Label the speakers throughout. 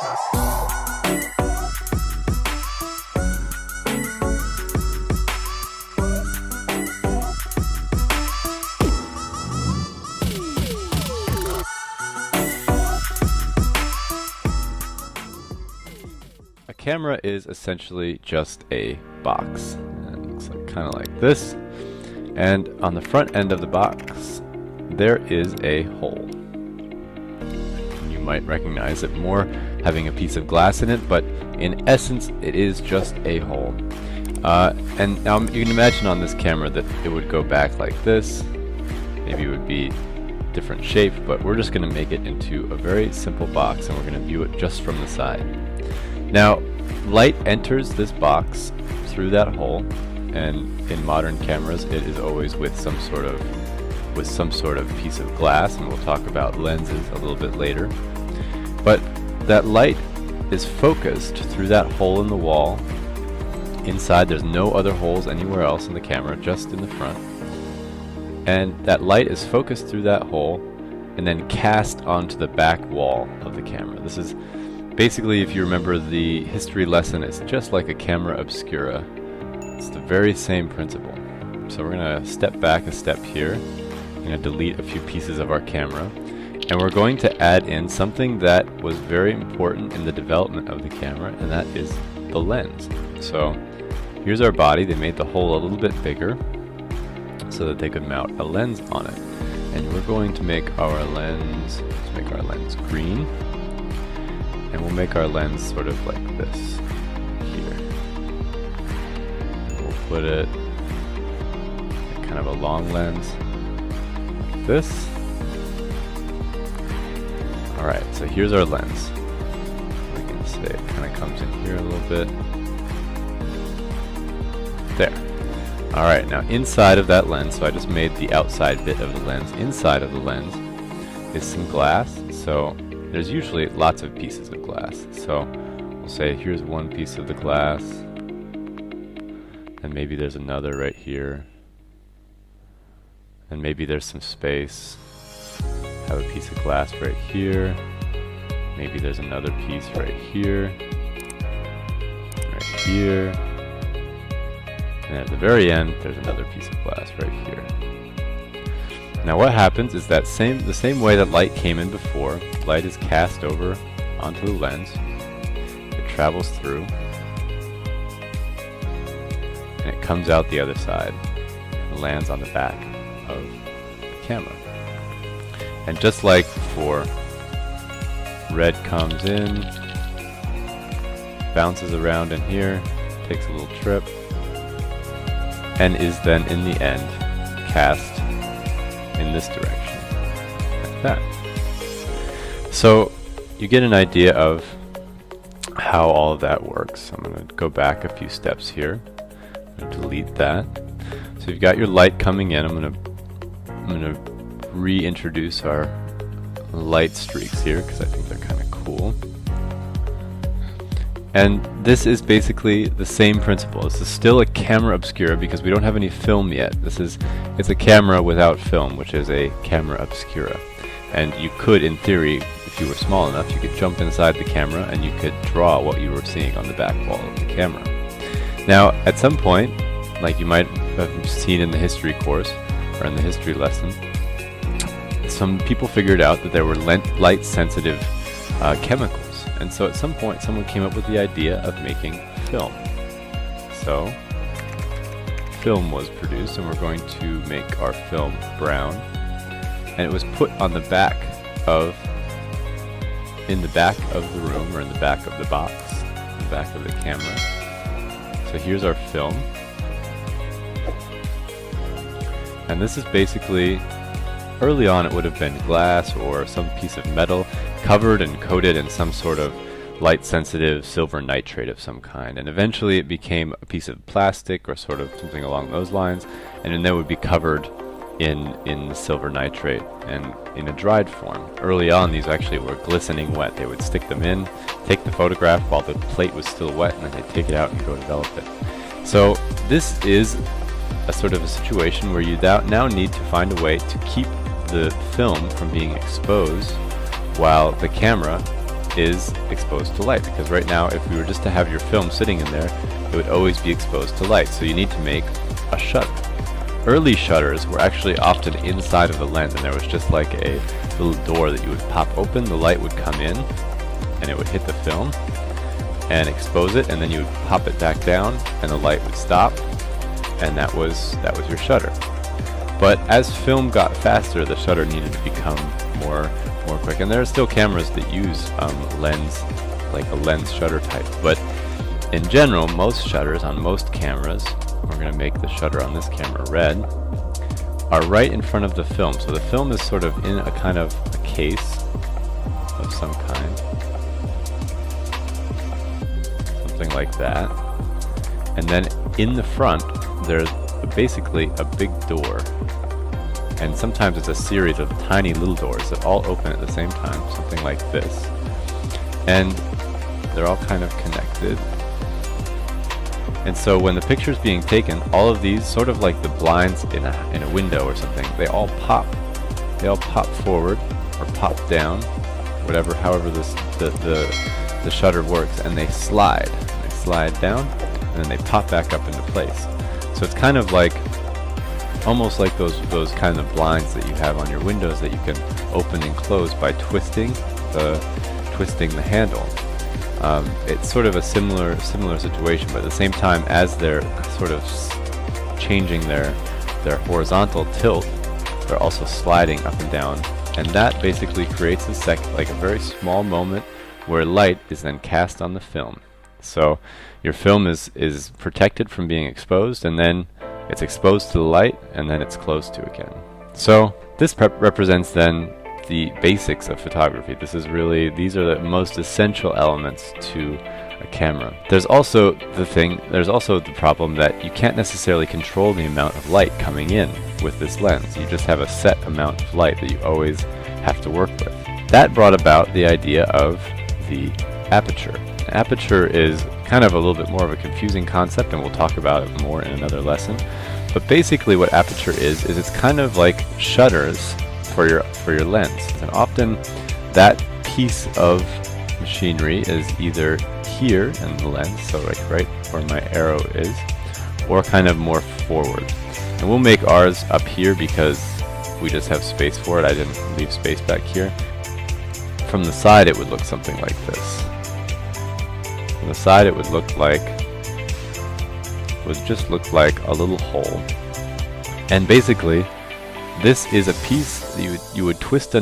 Speaker 1: A camera is essentially just a box. And it looks like, kind of like this. And on the front end of the box, there is a hole. You might recognize it more having a piece of glass in it, but in essence, it is just a hole. And now you can imagine on this camera that it would go back like this. Maybe it would be different shape, but we're just going to make it into a very simple box, and we're going to view it just from the side. Now, light enters this box through that hole, and in modern cameras, it is always with some sort of piece of glass, and we'll talk about lenses a little bit later. But that light is focused through that hole in the wall. Inside, there's no other holes anywhere else in the camera, just in the front. And that light is focused through that hole and then cast onto the back wall of the camera. This is basically, if you remember the history lesson, it's just like a camera obscura. It's the very same principle. So we're going to step back a step here. I'm going to delete a few pieces of our camera. And we're going to add in something that was very important in the development of the camera, and that is the lens. So here's our body. They made the hole a little bit bigger so that they could mount a lens on it. And we're going to make our lens, let's make our lens green. And we'll make our lens sort of like this here. We'll put it kind of a long lens like this. Alright, so here's our lens. We can say it kind of comes in here a little bit. There. Alright, now inside of that lens, so I just made the outside bit of the lens. Inside of the lens is some glass. So there's usually lots of pieces of glass. So we'll say here's one piece of the glass, and maybe there's another right here, and maybe there's some space. Have a piece of glass right here. Maybe there's another piece right here, right here, and at the very end there's another piece of glass right here. Now what happens is that the same way that light came in before, light is cast over onto the lens, it travels through, and it comes out the other side and lands on the back of the camera. And just like before, red comes in, bounces around in here, takes a little trip, and is then in the end cast in this direction, like that. So you get an idea of how all of that works. I'm going to go back a few steps here. I'm going to delete that. So you've got your light coming in. I'm going to reintroduce our light streaks here because I think they're kind of cool. And this is basically the same principle. This is still a camera obscura because we don't have any film yet. It's a camera without film, which is a camera obscura. And you could, in theory, if you were small enough, you could jump inside the camera and you could draw what you were seeing on the back wall of the camera. Now, at some point, like you might have seen in the history course or in the history lesson, some people figured out that there were light-sensitive chemicals. And so at some point, someone came up with the idea of making film. So film was produced, and we're going to make our film brown. And it was put on the back of, in the back of the room, or in the back of the box, the back of the camera. So here's our film. And this is basically, early on it would have been glass or some piece of metal covered and coated in some sort of light-sensitive silver nitrate of some kind. And eventually it became a piece of plastic or sort of something along those lines, and then it would be covered in the silver nitrate and in a dried form. Early on these actually were glistening wet. They would stick them in, take the photograph while the plate was still wet, and then they'd take it out and go develop it. So this is a sort of a situation where you now need to find a way to keep the film from being exposed while the camera is exposed to light, because right now if we were just to have your film sitting in there, it would always be exposed to light. So you need to make a shutter. Early shutters were actually often inside of the lens, and there was just like a little door that you would pop open, the light would come in, and it would hit the film and expose it, and then you would pop it back down, and the light would stop, and that was your shutter. But as film got faster, the shutter needed to become more quick, and there are still cameras that use lens, like a lens shutter type. But in general, most shutters on most cameras, we're going to make the shutter on this camera red, are right in front of the film. So the film is sort of in a kind of a case of some kind, something like that. And then in the front, there's basically a big door. And sometimes it's a series of tiny little doors that all open at the same time, something like this. And they're all kind of connected. And so when the picture's being taken, all of these, sort of like the blinds in a window or something, they all pop. They all pop forward or pop down, however the shutter works, and they slide. They slide down, and then they pop back up into place. So it's kind of like, almost like those kind of blinds that you have on your windows that you can open and close by twisting the handle. It's sort of a similar situation, but at the same time, as they're sort of changing their horizontal tilt, they're also sliding up and down, and that basically creates a very small moment where light is then cast on the film. So your film is protected from being exposed, and then it's exposed to the light, and then it's closed to again. So this represents then the basics of photography. These are the most essential elements to a camera. There's also the problem that you can't necessarily control the amount of light coming in with this lens. You just have a set amount of light that you always have to work with. That brought about the idea of the aperture. Aperture is kind of a little bit more of a confusing concept, and we'll talk about it more in another lesson. But basically what aperture is it's kind of like shutters for your lens. And often that piece of machinery is either here in the lens, so like right where my arrow is, or kind of more forward. And we'll make ours up here because we just have space for it. I didn't leave space back here. From the side it would look something like this. From the side it would just look like a little hole. And basically this is a piece that you would twist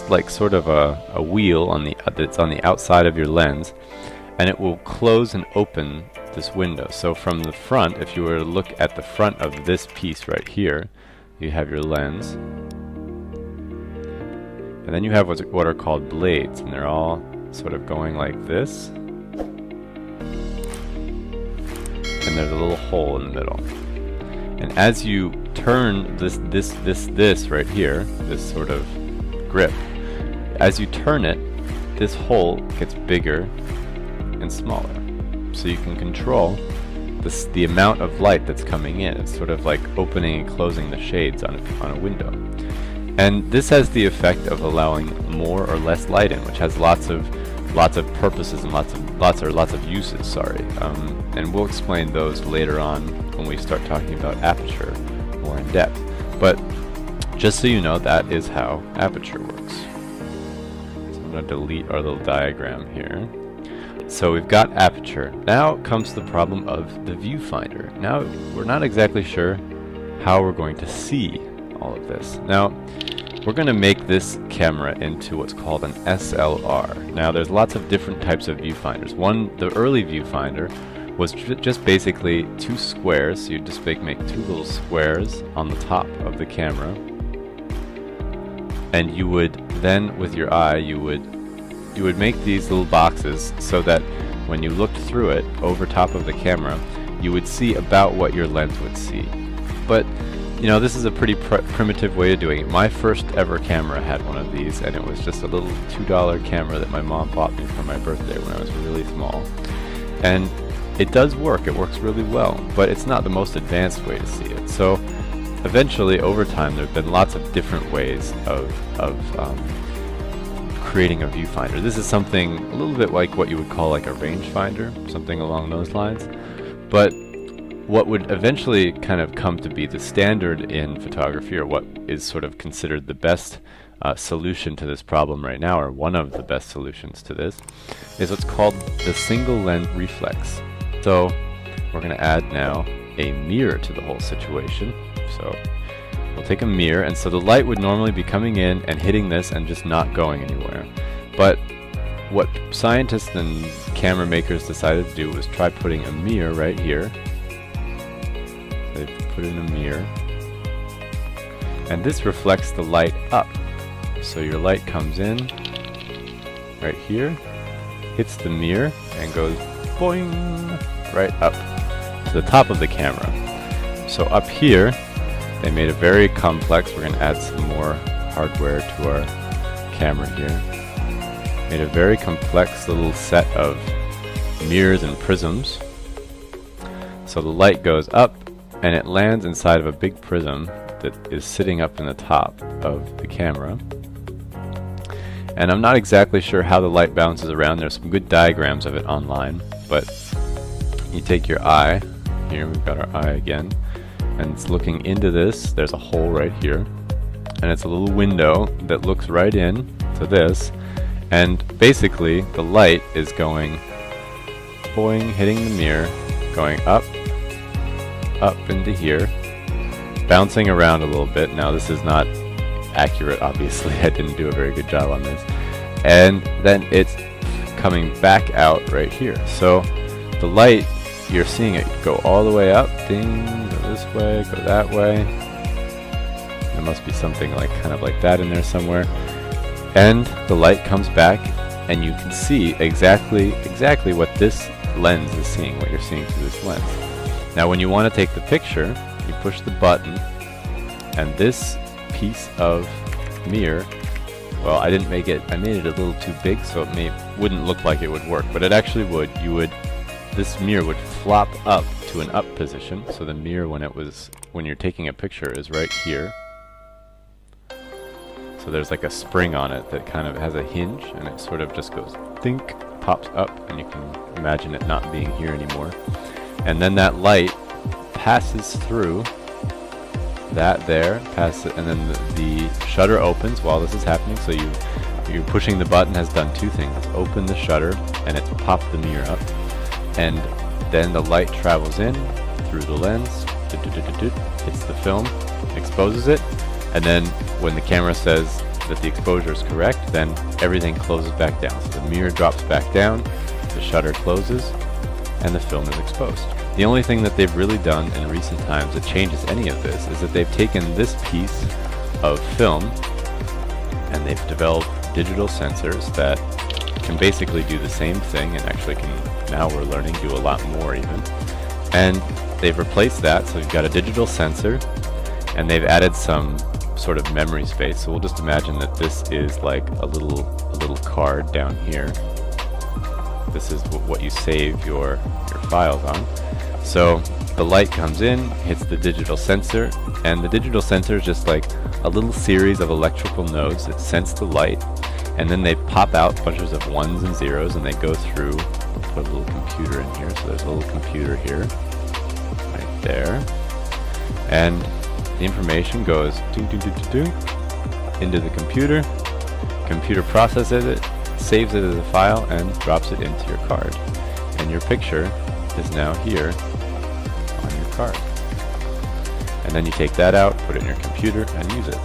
Speaker 1: like sort of a wheel that's on the outside of your lens, and it will close and open this window. So from the front, if you were to look at the front of this piece right here, you have your lens, and then you have what are called blades, and they're all sort of going like this, and there's a little hole in the middle. And as you turn this right here, this sort of grip, as you turn it, this hole gets bigger and smaller. So you can control the amount of light that's coming in. It's sort of like opening and closing the shades on a window. And this has the effect of allowing more or less light in, which has lots of purposes and lots of uses. Sorry, and we'll explain those later on when we start talking about aperture more in depth. But just so you know, that is how aperture works. So I'm going to delete our little diagram here. So we've got aperture. Now comes the problem of the viewfinder. Now we're not exactly sure how we're going to see all of this. Now we're going to make this camera into what's called an SLR. Now there's lots of different types of viewfinders. The early viewfinder was just basically two squares. So you just make two little squares on the top of the camera, and you would then, with your eye, you would make these little boxes so that when you looked through it over top of the camera, you would see about what your lens would see. But you know, this is a pretty primitive way of doing it. My first ever camera had one of these, and it was just a little $2 camera that my mom bought me for my birthday when I was really small. And it does work, it works really well, but it's not the most advanced way to see it. So eventually, over time, there have been lots of different ways of creating a viewfinder. This is something a little bit like what you would call like a rangefinder, something along those lines. But what would eventually kind of come to be the standard in photography, or what is sort of considered the best solution to this problem right now, or one of the best solutions to this, is what's called the single lens reflex. So we're going to add now a mirror to the whole situation. So we'll take a mirror, and so the light would normally be coming in and hitting this and just not going anywhere. But what scientists and camera makers decided to do was try putting a mirror right here. They put in a mirror, and this reflects the light up. So your light comes in right here, hits the mirror, and goes boing right up to the top of the camera. So up here, they made a very complex, we're going to add some more hardware to our camera here. Made a very complex little set of mirrors and prisms. So the light goes up and it lands inside of a big prism that is sitting up in the top of the camera. And I'm not exactly sure how the light bounces around. There's some good diagrams of it online, but you take your eye, here we've got our eye again, and it's looking into this. There's a hole right here, and it's a little window that looks right in to this, and basically the light is going boing, hitting the mirror, going up into here, bouncing around a little bit. Now this is not accurate, obviously. I didn't do a very good job on this. And then it's coming back out right here. So the light, you're seeing it go all the way up, ding, go this way, go that way. There must be something like kind of like that in there somewhere. And the light comes back, and you can see exactly what this lens is seeing, what you're seeing through this lens. Now when you want to take the picture, you push the button, and this piece of mirror, well, I didn't make it, I made it a little too big, so it wouldn't look like it would work, but it actually would. This mirror would flop up to an up position, so the mirror when you're taking a picture is right here. So there's like a spring on it that kind of has a hinge, and it sort of just goes think, pops up, and you can imagine it not being here anymore. And then that light passes through that there, and then the shutter opens while this is happening. So you pushing the button has done two things. It's opened the shutter and it's popped the mirror up, and then the light travels in through the lens, hits the film, exposes it, and then when the camera says that the exposure is correct, then everything closes back down. So the mirror drops back down, the shutter closes, and the film is exposed. The only thing that they've really done in recent times that changes any of this is that they've taken this piece of film and they've developed digital sensors that can basically do the same thing, and actually can, now we're learning, do a lot more even. And they've replaced that, so you've got a digital sensor, and they've added some sort of memory space. So we'll just imagine that this is like a little card down here. This is what you save your files on. So the light comes in, hits the digital sensor, and the digital sensor is just like a little series of electrical nodes that sense the light, and then they pop out bunches of ones and zeros, and they go through. We'll put a little computer in here, so there's a little computer here, right there, and the information goes into the computer. Computer processes it, saves it as a file, and drops it into your card, and your picture is now here on your card. And then you take that out, put it in your computer, and use it.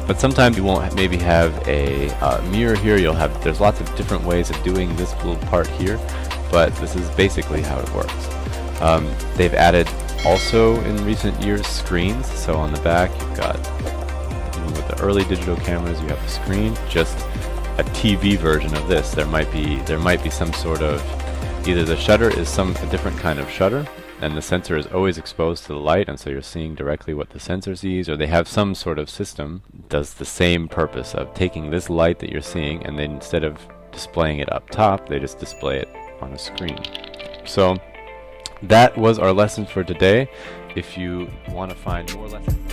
Speaker 1: But sometimes you won't maybe have a mirror here. There's lots of different ways of doing this little part here, but this is basically how it works. They've added also in recent years screens. So on the back you've got, even with the early digital cameras, you have the screen, just a TV version of this. There might be some sort of, either the shutter is a different kind of shutter, and the sensor is always exposed to the light, and so you're seeing directly what the sensor sees, or they have some sort of system that does the same purpose of taking this light that you're seeing, and then instead of displaying it up top, they just display it on a screen. So that was our lesson for today. If you want to find more lessons